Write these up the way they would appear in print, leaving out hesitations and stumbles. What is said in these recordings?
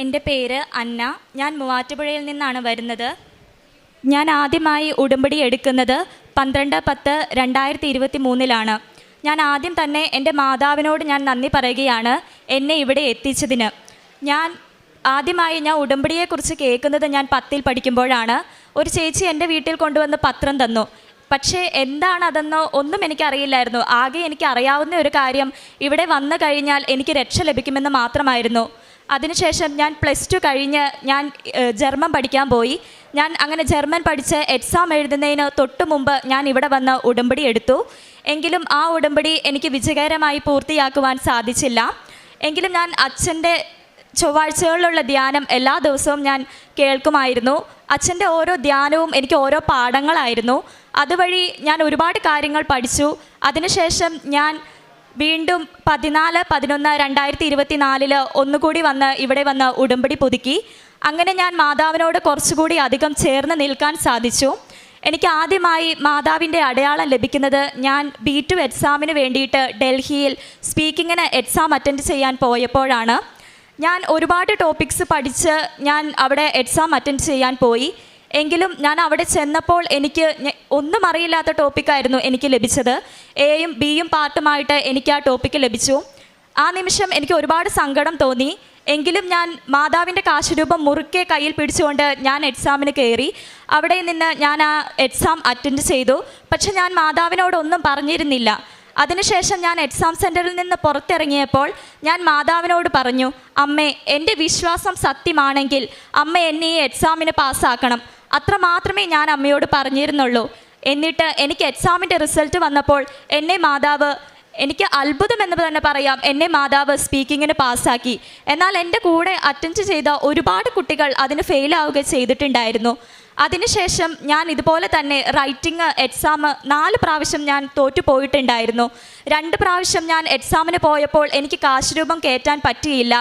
എൻ്റെ പേര് അന്ന. ഞാൻ മൂവാറ്റുപുഴയിൽ നിന്നാണ് വരുന്നത്. ഞാൻ ആദ്യമായി ഉടമ്പടി എടുക്കുന്നത് 12/10/2023 ഞാൻ ആദ്യം തന്നെ എൻ്റെ മാതാവിനോട് ഞാൻ നന്ദി പറയുകയാണ് എന്നെ ഇവിടെ എത്തിച്ചതിന്. ഞാൻ ഉടമ്പടിയെക്കുറിച്ച് കേൾക്കുന്നത് ഞാൻ 10ൽ പഠിക്കുമ്പോഴാണ്. ഒരു ചേച്ചി എൻ്റെ വീട്ടിൽ കൊണ്ടുവന്ന് പത്രം തന്നു. പക്ഷേ എന്താണതെന്നോ ഒന്നും എനിക്കറിയില്ലായിരുന്നു. ആകെ എനിക്ക് അറിയാവുന്ന ഒരു കാര്യം, ഇവിടെ വന്നു കഴിഞ്ഞാൽ എനിക്ക് രക്ഷ ലഭിക്കുമെന്ന് മാത്രമായിരുന്നു. അതിനുശേഷം ഞാൻ +2 കഴിഞ്ഞ് ഞാൻ ജർമ്മൻ പഠിക്കാൻ പോയി. ഞാൻ അങ്ങനെ ജർമ്മൻ പഠിച്ച് എക്സാം എഴുതുന്നതിന് തൊട്ട് മുമ്പ് ഞാൻ ഇവിടെ വന്ന് ഉടമ്പടി എടുത്തു. എങ്കിലും ആ ഉടമ്പടി എനിക്ക് വിജയകരമായി പൂർത്തിയാക്കുവാൻ സാധിച്ചില്ല. എങ്കിലും ഞാൻ അച്ഛൻ്റെ ചൊവ്വാഴ്ചകളിലുള്ള ധ്യാനം എല്ലാ ദിവസവും ഞാൻ കേൾക്കുമായിരുന്നു. അച്ഛൻ്റെ ഓരോ ധ്യാനവും എനിക്ക് ഓരോ പാഠങ്ങളായിരുന്നു. അതുവഴി ഞാൻ ഒരുപാട് കാര്യങ്ങൾ പഠിച്ചു. അതിനുശേഷം ഞാൻ വീണ്ടും 14/11/2024 ഒന്നുകൂടി ഇവിടെ വന്ന് ഉടമ്പടി പുതുക്കി. അങ്ങനെ ഞാൻ മാതാവിനോട് കുറച്ചുകൂടി അധികം ചേർന്ന് നിൽക്കാൻ സാധിച്ചു. എനിക്ക് ആദ്യമായി മാതാവിൻ്റെ അടയാളം ലഭിക്കുന്നത് ഞാൻ B2 എക്സാമിന് വേണ്ടിയിട്ട് ഡൽഹിയിൽ സ്പീക്കിങ്ങിന് എക്സാം അറ്റൻഡ് ചെയ്യാൻ പോയപ്പോഴാണ്. ഞാൻ ഒരുപാട് ടോപ്പിക്സ് പഠിച്ച് ഞാൻ അവിടെ എക്സാം അറ്റൻഡ് ചെയ്യാൻ പോയി. എങ്കിലും ഞാൻ അവിടെ ചെന്നപ്പോൾ എനിക്ക് ഒന്നും അറിയില്ലാത്ത ടോപ്പിക്കായിരുന്നു എനിക്ക് ലഭിച്ചത്. Aയും Bയും പാർട്ടുമായിട്ട് എനിക്ക് ആ ടോപ്പിക്ക് ലഭിച്ചു. ആ നിമിഷം എനിക്ക് ഒരുപാട് സങ്കടം തോന്നി. എങ്കിലും ഞാൻ മാതാവിൻ്റെ കാശുരൂപം മുറുക്കെ കയ്യിൽ പിടിച്ചുകൊണ്ട് ഞാൻ എക്സാമിന് കയറി. അവിടെ നിന്ന് ഞാൻ ആ എക്സാം അറ്റൻഡ് ചെയ്തു. പക്ഷെ ഞാൻ മാതാവിനോടൊന്നും പറഞ്ഞിരുന്നില്ല. അതിനുശേഷം ഞാൻ എക്സാം സെൻറ്ററിൽ നിന്ന് പുറത്തിറങ്ങിയപ്പോൾ ഞാൻ മാതാവിനോട് പറഞ്ഞു, അമ്മേ, എൻ്റെ വിശ്വാസം സത്യമാണെങ്കിൽ അമ്മ എന്നെ ഈ എക്സാമിന് പാസ്സാക്കണം. അത്ര മാത്രമേ ഞാൻ അമ്മയോട് പറഞ്ഞിരുന്നുള്ളൂ. എന്നിട്ട് എനിക്ക് എക്സാമിൻ്റെ റിസൾട്ട് വന്നപ്പോൾ എനിക്ക് അത്ഭുതം എന്ന് തന്നെ പറയാം, എന്നെ മാതാവ് സ്പീക്കിങ്ങിന് പാസ്സാക്കി. എന്നാൽ എൻ്റെ കൂടെ അറ്റൻഡ് ചെയ്ത ഒരുപാട് കുട്ടികൾ അതിന് ഫെയിലാവുക ചെയ്തിട്ടുണ്ടായിരുന്നു. അതിനുശേഷം ഞാൻ ഇതുപോലെ തന്നെ റൈറ്റിംഗ് എക്സാം 4 പ്രാവശ്യം ഞാൻ തോറ്റുപോയിട്ടുണ്ടായിരുന്നു. 2 പ്രാവശ്യം ഞാൻ എക്സാമിന് പോയപ്പോൾ എനിക്ക് കാശുരൂപം കയറ്റാൻ പറ്റിയില്ല.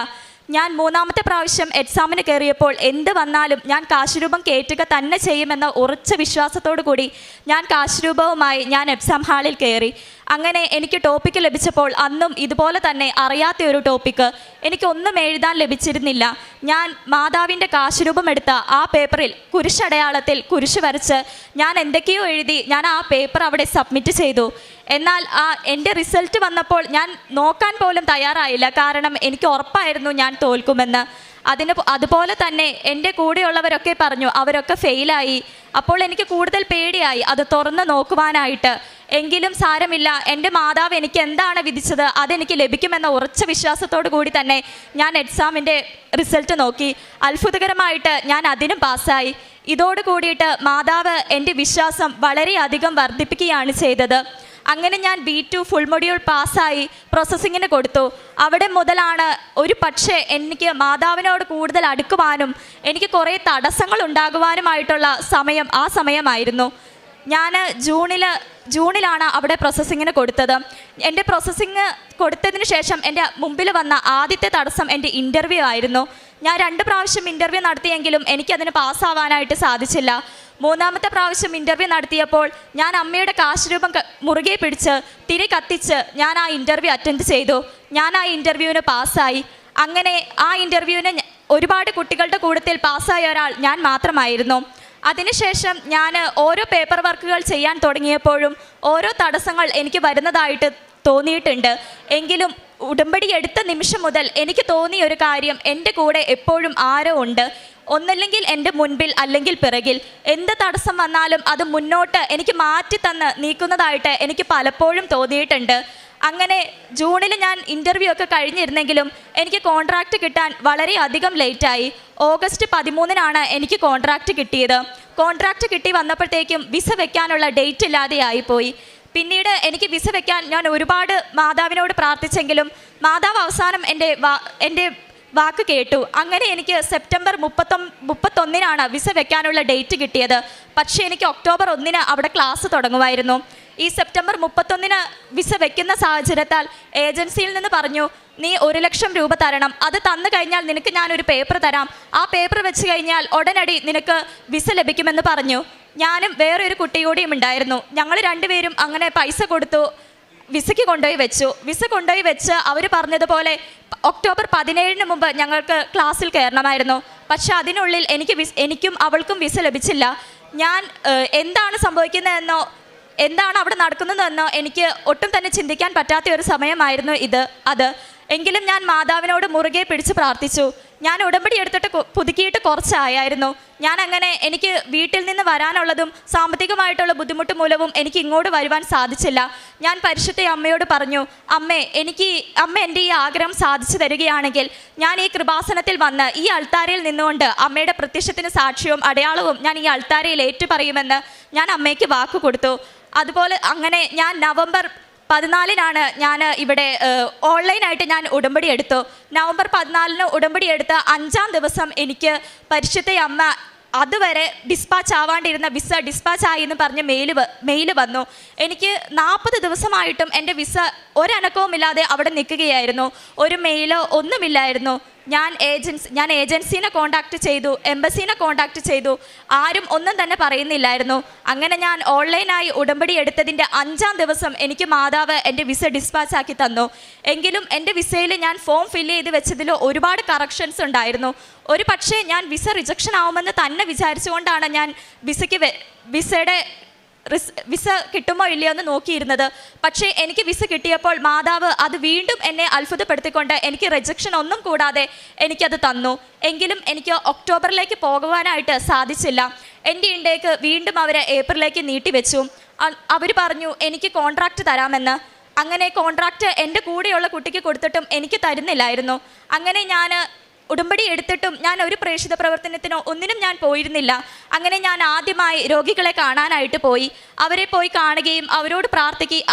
ഞാൻ 3ാമത്തെ പ്രാവശ്യം എക്സാമിന് കയറിയപ്പോൾ എന്ത് വന്നാലും ഞാൻ കാശുരൂപം കയറ്റുക തന്നെ ചെയ്യുമെന്ന ഉറച്ച വിശ്വാസത്തോടു കൂടി ഞാൻ കാശുരൂപവുമായി ഞാൻ എക്സാം ഹാളിൽ കയറി. അങ്ങനെ എനിക്ക് ടോപ്പിക്ക് ലഭിച്ചപ്പോൾ അന്നും ഇതുപോലെ തന്നെ അറിയാത്ത ഒരു ടോപ്പിക്ക്, എനിക്കൊന്നും എഴുതാൻ ലഭിച്ചിരുന്നില്ല. ഞാൻ മാതാവിൻ്റെ കാശുരൂപം എടുത്ത ആ പേപ്പറിൽ കുരിശടയാളത്തിൽ കുരിശ് വരച്ച് ഞാൻ എന്തൊക്കെയോ എഴുതി ഞാൻ ആ പേപ്പർ അവിടെ സബ്മിറ്റ് ചെയ്തു. എന്നാൽ എൻ്റെ റിസൾട്ട് വന്നപ്പോൾ ഞാൻ നോക്കാൻ പോലും തയ്യാറായില്ല. കാരണം എനിക്ക് ഉറപ്പായിരുന്നു ഞാൻ തോൽക്കുമെന്ന്. അതുപോലെ തന്നെ എൻ്റെ കൂടെയുള്ളവരൊക്കെ പറഞ്ഞു അവരൊക്കെ ഫെയിലായി. അപ്പോൾ എനിക്ക് കൂടുതൽ പേടിയായി അത് തുറന്ന് നോക്കുവാനായിട്ട്. എങ്കിലും സാരമില്ല, എൻ്റെ മാതാവ് എനിക്ക് എന്താണ് വിധിച്ചത് അതെനിക്ക് ലഭിക്കുമെന്ന ഉറച്ച വിശ്വാസത്തോടു കൂടി തന്നെ ഞാൻ എക്സാമിൻ്റെ റിസൾട്ട് നോക്കി. അത്ഭുതകരമായിട്ട് ഞാൻ അതിനും പാസ്സായി. ഇതോട് കൂടിയിട്ട് മാതാവ് എൻ്റെ വിശ്വാസം വളരെയധികം വർദ്ധിപ്പിക്കുകയാണ് ചെയ്തത്. അങ്ങനെ ഞാൻ B2 ഫുൾ മൊഡ്യൂൾ പാസ്സായി പ്രോസസ്സിങ്ങിന് കൊടുത്തു. അവിടെ മുതലാണ് ഒരു പക്ഷേ എനിക്ക് മാതാവിനോട് കൂടുതൽ അടുക്കുവാനും എനിക്ക് കുറേ തടസ്സങ്ങൾ ഉണ്ടാകുവാനുമായിട്ടുള്ള ആ സമയമായിരുന്നു. ഞാൻ ജൂണിലാണ് അവിടെ പ്രോസസ്സിങ്ങിന് കൊടുത്തത്. എൻ്റെ പ്രോസസ്സിങ് കൊടുത്തതിന് ശേഷം എൻ്റെ മുമ്പിൽ വന്ന ആദ്യത്തെ തടസ്സം എൻ്റെ ഇൻ്റർവ്യൂ ആയിരുന്നു. ഞാൻ 2 പ്രാവശ്യം ഇൻ്റർവ്യൂ നടത്തിയെങ്കിലും എനിക്കതിന് പാസ്സാവാനായിട്ട് സാധിച്ചില്ല. 3ാമത്തെ പ്രാവശ്യം ഇൻ്റർവ്യൂ നടത്തിയപ്പോൾ ഞാൻ അമ്മയുടെ കാശുരൂപം മുറുകെ പിടിച്ച് തിരി കത്തിച്ച് ഞാൻ ആ ഇൻ്റർവ്യൂ അറ്റൻഡ് ചെയ്തു. ഞാൻ ആ ഇൻ്റർവ്യൂവിന് പാസ്സായി. അങ്ങനെ ആ ഇൻ്റർവ്യൂവിന് ഒരുപാട് കുട്ടികളുടെ കൂട്ടത്തിൽ പാസ്സായ ഒരാൾ ഞാൻ മാത്രമായിരുന്നു. അതിനുശേഷം ഞാൻ ഓരോ പേപ്പർ വർക്കുകൾ ചെയ്യാൻ തുടങ്ങിയപ്പോഴും ഓരോ തടസ്സങ്ങൾ എനിക്ക് വരുന്നതായിട്ട് തോന്നിയിട്ടുണ്ട്. എങ്കിലും ഉടമ്പടി എടുത്ത നിമിഷം മുതൽ എനിക്ക് തോന്നിയ ഒരു കാര്യം, എൻ്റെ കൂടെ എപ്പോഴും ആരോ ഉണ്ട്. ഒന്നല്ലെങ്കിൽ എൻ്റെ മുൻപിൽ അല്ലെങ്കിൽ പിറകിൽ. എന്ത് തടസ്സം വന്നാലും അത് മുന്നോട്ട് എനിക്ക് മാറ്റി തന്ന് നീക്കുന്നതായിട്ട് എനിക്ക് പലപ്പോഴും തോന്നിയിട്ടുണ്ട്. അങ്ങനെ ജൂണിൽ ഞാൻ ഇൻ്റർവ്യൂ ഒക്കെ കഴിഞ്ഞിരുന്നെങ്കിലും എനിക്ക് കോൺട്രാക്റ്റ് കിട്ടാൻ വളരെയധികം ലേറ്റായി. ഓഗസ്റ്റ് 13 എനിക്ക് കോൺട്രാക്റ്റ് കിട്ടിയത്. കോൺട്രാക്റ്റ് കിട്ടി വന്നപ്പോഴത്തേക്കും വിസ വെക്കാനുള്ള ഡേറ്റ് ഇല്ലാതെയായിപ്പോയി. പിന്നീട് എനിക്ക് വിസ വെക്കാൻ ഞാൻ ഒരുപാട് മാതാവിനോട് പ്രാർത്ഥിച്ചെങ്കിലും മാതാവ് അവസാനം എൻ്റെ വാക്ക് കേട്ടു. അങ്ങനെ എനിക്ക് സെപ്റ്റംബർ 31 വിസ വെക്കാനുള്ള ഡേറ്റ് കിട്ടിയത്. പക്ഷേ എനിക്ക് ഒക്ടോബർ 1 അവിടെ ക്ലാസ് തുടങ്ങുമായിരുന്നു. ഈ സെപ്റ്റംബർ 31 വിസ വെക്കുന്ന സാഹചര്യത്താൽ ഏജൻസിയിൽ നിന്ന് പറഞ്ഞു, നീ 1 ലക്ഷം രൂപ തരണം. അത് തന്നു കഴിഞ്ഞാൽ നിനക്ക് ഞാനൊരു പേപ്പർ തരാം. ആ പേപ്പർ വെച്ച് കഴിഞ്ഞാൽ ഉടനടി നിനക്ക് വിസ ലഭിക്കുമെന്ന് പറഞ്ഞു. ഞാനും വേറൊരു കുട്ടി കൂടിയും ഉണ്ടായിരുന്നു. ഞങ്ങൾ 2 പേരും അങ്ങനെ പൈസ കൊടുത്തു വിസയ്ക്ക് കൊണ്ടുപോയി വെച്ചു. വിസ കൊണ്ടുപോയി വെച്ച് അവർ പറഞ്ഞതുപോലെ ഒക്ടോബർ 17 മുമ്പ് ഞങ്ങൾക്ക് ക്ലാസ്സിൽ കയറണമായിരുന്നു. പക്ഷെ അതിനുള്ളിൽ എനിക്കും അവൾക്കും വിസ ലഭിച്ചില്ല. ഞാൻ എന്താണ് സംഭവിക്കുന്നതെന്നോ എന്താണ് അവിടെ നടക്കുന്നതെന്നോ എനിക്ക് ഒട്ടും തന്നെ ചിന്തിക്കാൻ പറ്റാത്ത ഒരു സമയമായിരുന്നു അത്. എങ്കിലും ഞാൻ മാതാവിനോട് മുറുകെ പിടിച്ച് പ്രാർത്ഥിച്ചു. ഞാൻ ഉടമ്പടി എടുത്തിട്ട് പുതുക്കിയിട്ട് കുറച്ചായിരുന്നു. ഞാൻ അങ്ങനെ എനിക്ക് വീട്ടിൽ നിന്ന് വരാനുള്ളതും സാമ്പത്തികമായിട്ടുള്ള ബുദ്ധിമുട്ട് മൂലവും എനിക്ക് ഇങ്ങോട്ട് വരുവാൻ സാധിച്ചില്ല. ഞാൻ പരിശുദ്ധ അമ്മയോട് പറഞ്ഞു, അമ്മ എൻ്റെ ഈ ആഗ്രഹം സാധിച്ചു തരികയാണെങ്കിൽ ഞാൻ ഈ കൃപാസനത്തിൽ വന്ന് ഈ അൾത്താരയിൽ നിന്നുകൊണ്ട് അമ്മയുടെ പ്രത്യക്ഷത്തിന് സാക്ഷ്യവും അടയാളവും ഞാൻ ഈ അൾത്താരയിൽ ഏറ്റുപറയുമെന്ന് ഞാൻ അമ്മയ്ക്ക് വാക്ക് കൊടുത്തു. അതുപോലെ അങ്ങനെ ഞാൻ നവംബർ 14 ഞാൻ ഇവിടെ ഓൺലൈനായിട്ട് ഞാൻ ഉടമ്പടി എടുത്തു. നവംബർ 14 ഉടമ്പടി എടുത്ത 5-ാം ദിവസം എനിക്ക് പരിശുദ്ധ അമ്മ അതുവരെ ഡിസ്പാച്ച് ആവാണ്ടിരുന്ന വിസ ഡിസ്പാച്ച് ആയി എന്ന് പറഞ്ഞ് മെയിൽ വന്നു. എനിക്ക് 40 ദിവസമായിട്ടും എൻ്റെ വിസ ഒരനക്കവുമില്ലാതെ അവിടെ നിൽക്കുകയായിരുന്നു. ഒരു മെയിലോ ഒന്നുമില്ലായിരുന്നു. ഞാൻ ഏജൻസീനെ കോൺടാക്റ്റ് ചെയ്തു, എംബസീനെ കോൺടാക്റ്റ് ചെയ്തു. ആരും ഒന്നും തന്നെ പറയുന്നില്ലായിരുന്നു. അങ്ങനെ ഞാൻ ഓൺലൈനായി ഉടമ്പടി എടുത്തതിൻ്റെ 5-ാം ദിവസം എനിക്ക് മാതാവ് എൻ്റെ വിസ ഡിസ്പാച്ച് ആക്കി തന്നു. എങ്കിലും എൻ്റെ വിസയിൽ ഞാൻ ഫോം ഫില്ല് ചെയ്ത് വെച്ചതിൽ ഒരുപാട് കറക്ഷൻസ് ഉണ്ടായിരുന്നു. ഒരു പക്ഷേ ഞാൻ വിസ റിജക്ഷൻ ആവുമെന്ന് തന്നെ വിചാരിച്ചുകൊണ്ടാണ് ഞാൻ വിസ കിട്ടുമോ ഇല്ലയോ എന്ന് നോക്കിയിരുന്നത്. പക്ഷേ എനിക്ക് വിസ കിട്ടിയപ്പോൾ മാതാവ് അത് വീണ്ടും എന്നെ അത്ഭുതപ്പെടുത്തിക്കൊണ്ട് എനിക്ക് റിജക്ഷൻ ഒന്നും കൂടാതെ എനിക്കത് തന്നു. എങ്കിലും എനിക്ക് ഒക്ടോബറിലേക്ക് പോകുവാനായിട്ട് സാധിച്ചില്ല. എൻ്റെ ഇൻടേക്ക് വീണ്ടും അവർ ഏപ്രിലേക്ക് നീട്ടിവെച്ചു. അവർ പറഞ്ഞു എനിക്ക് കോൺട്രാക്റ്റ് തരാമെന്ന്. അങ്ങനെ കോൺട്രാക്റ്റ് എൻ്റെ കൂടെയുള്ള കുട്ടിക്ക് കൊടുത്തിട്ടും എനിക്ക് തരുന്നില്ലായിരുന്നു. അങ്ങനെ ഞാൻ ഉടമ്പടി എടുത്തിട്ടും ഞാൻ ഒരു പ്രേക്ഷിത പ്രവർത്തനത്തിനോ ഒന്നിനും ഞാൻ പോയിരുന്നില്ല. അങ്ങനെ ഞാൻ ആദ്യമായി രോഗികളെ കാണാനായിട്ട് പോയി. അവരെ പോയി കാണുകയും അവരോട്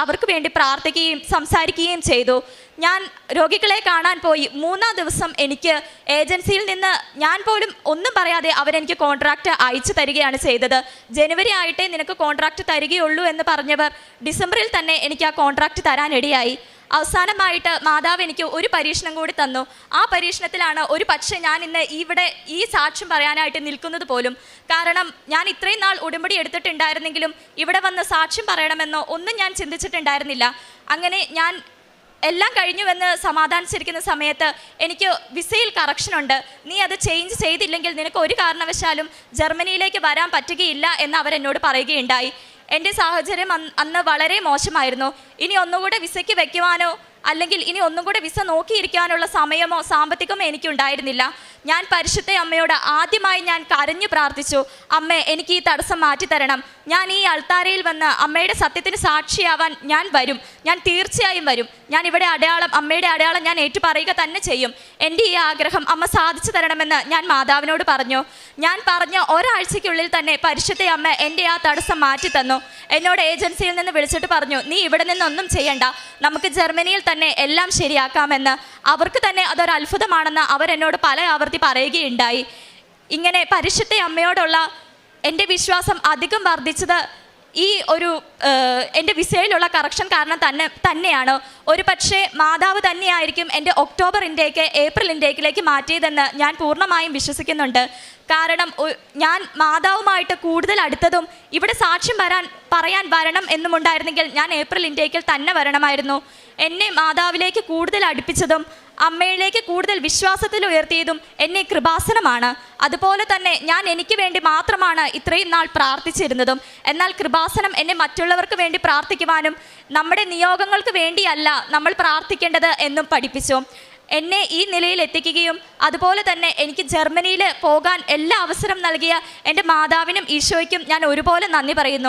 അവർക്ക് വേണ്ടി പ്രാർത്ഥിക്കുകയും സംസാരിക്കുകയും ചെയ്തു. ഞാൻ രോഗികളെ കാണാൻ പോയി 3-ാം ദിവസം എനിക്ക് ഏജൻസിയിൽ നിന്ന് ഞാൻ പോലും ഒന്നും പറയാതെ അവരെനിക്ക് കോൺട്രാക്റ്റ് അയച്ചു തരികയാണ് ചെയ്തത്. ജനുവരി ആയിട്ടേ നിനക്ക് കോൺട്രാക്റ്റ് തരികയുള്ളൂ എന്ന് പറഞ്ഞവർ ഡിസംബറിൽ തന്നെ എനിക്ക് ആ കോൺട്രാക്റ്റ് തരാനിടയായി. അവസാനമായിട്ട് മാതാവ് എനിക്ക് ഒരു പരീക്ഷണം കൂടി തന്നു. ആ പരീക്ഷണത്തിലാണ് ഒരു പക്ഷേ ഞാൻ ഇന്ന് ഇവിടെ ഈ സാക്ഷ്യം പറയാനായിട്ട് നിൽക്കുന്നത് പോലും. കാരണം ഞാൻ ഇത്രയും നാൾ ഉടമ്പടി എടുത്തിട്ടുണ്ടായിരുന്നെങ്കിലും ഇവിടെ വന്ന് സാക്ഷ്യം പറയണമെന്നോ ഒന്നും ഞാൻ ചിന്തിച്ചിട്ടുണ്ടായിരുന്നില്ല. അങ്ങനെ ഞാൻ എല്ലാം കഴിഞ്ഞുവെന്ന് സമാധാനിച്ചിരിക്കുന്ന സമയത്ത് എനിക്ക് വിസയിൽ കറക്ഷനുണ്ട്, നീ അത് ചേഞ്ച് ചെയ്തില്ലെങ്കിൽ നിനക്ക് ഒരു കാരണവശാലും ജർമ്മനിയിലേക്ക് വരാൻ പറ്റുകയില്ല എന്ന് അവരെന്നോട് പറയുകയുണ്ടായി. എൻ്റെ സാഹചര്യം അന്ന് വളരെ മോശമായിരുന്നു. ഇനി ഒന്നുകൂടെ വിസയ്ക്ക് വയ്ക്കുവാനോ അല്ലെങ്കിൽ ഇനി ഒന്നും കൂടെ വിസ നോക്കിയിരിക്കാനുള്ള സമയമോ സാമ്പത്തികമോ എനിക്കുണ്ടായിരുന്നില്ല. ഞാൻ പരിശുദ്ധ അമ്മയോട് ആദ്യമായി ഞാൻ കരഞ്ഞു പ്രാർത്ഥിച്ചു, അമ്മേ എനിക്ക് ഈ തടസ്സം മാറ്റിത്തരണം. ഞാൻ ഈ അൾത്താരയിൽ വന്ന് അമ്മയുടെ സത്യത്തിന് സാക്ഷിയാവാൻ ഞാൻ വരും, ഞാൻ തീർച്ചയായും വരും. ഞാൻ ഇവിടെ അമ്മയുടെ അടയാളം ഞാൻ ഏറ്റുപറയുക തന്നെ ചെയ്യും. എൻ്റെ ഈ ആഗ്രഹം അമ്മ സാധിച്ചു തരണമെന്ന് ഞാൻ മാതാവിനോട് പറഞ്ഞു. ഞാൻ പറഞ്ഞ ഒരാഴ്ചയ്ക്കുള്ളിൽ തന്നെ പരിശുദ്ധ അമ്മ എൻ്റെ ആ തടസ്സം മാറ്റിത്തന്നു. എന്നോട് ഏജൻസിയിൽ നിന്ന് വിളിച്ചിട്ട് പറഞ്ഞു, നീ ഇവിടെ നിന്നൊന്നും ചെയ്യണ്ട, നമുക്ക് ജർമ്മനിയിൽ തന്നെ എല്ലാം ശരിയാക്കാമെന്ന്. അവർക്ക് തന്നെ അതൊരു അത്ഭുതമാണെന്ന് അവരെന്നോട് പല ആവർത്തി പറയുകയുണ്ടായി. ഇങ്ങനെ പരിശുദ്ധ അമ്മയോടുള്ള എൻ്റെ വിശ്വാസം അധികം വർദ്ധിച്ചത് ഈ ഒരു എൻ്റെ വിസയിലുള്ള കറക്ഷൻ കാരണം തന്നെയാണ്. ഒരു പക്ഷേ മാതാവ് തന്നെയായിരിക്കും എൻ്റെ ഒക്ടോബർ ഇൻടേക്ക് ഏപ്രിൽ ഇൻടേക്കിലേക്ക് മാറ്റിയതെന്ന് ഞാൻ പൂർണ്ണമായും വിശ്വസിക്കുന്നുണ്ട്. കാരണം ഞാൻ മാതാവുമായിട്ട് കൂടുതൽ അടുത്തതും ഇവിടെ സാക്ഷ്യം പറയാൻ വരണം എന്നുമുണ്ടായിരുന്നെങ്കിൽ ഞാൻ ഏപ്രിൽ ഇൻടേക്കിൽ തന്നെ വരണമായിരുന്നു. എന്നെ മാതാവിലേക്ക് കൂടുതൽ അടുപ്പിച്ചതും അമ്മയിലേക്ക് കൂടുതൽ വിശ്വാസത്തിൽ ഉയർത്തിയതും എന്നെ കൃപാസനമാണ്. അതുപോലെ തന്നെ ഞാൻ എനിക്ക് വേണ്ടി മാത്രമാണ് ഇത്രയും നാൾ പ്രാർത്ഥിച്ചിരുന്നതും. എന്നാൽ കൃപാസനം എന്നെ മറ്റുള്ളവർക്ക് വേണ്ടി പ്രാർത്ഥിക്കുവാനും നമ്മുടെ നിയോഗങ്ങൾക്ക് വേണ്ടിയല്ല നമ്മൾ പ്രാർത്ഥിക്കേണ്ടത് എന്നും പഠിപ്പിച്ചു. എന്നെ ഈ നിലയിൽ എത്തിക്കുകയും അതുപോലെ തന്നെ എനിക്ക് ജർമ്മനിയിൽ പോകാൻ എല്ലാ അവസരം നൽകിയ എൻ്റെ മാതാവിനും ഈശോയ്ക്കും ഞാൻ ഒരുപോലെ നന്ദി പറയുന്നു.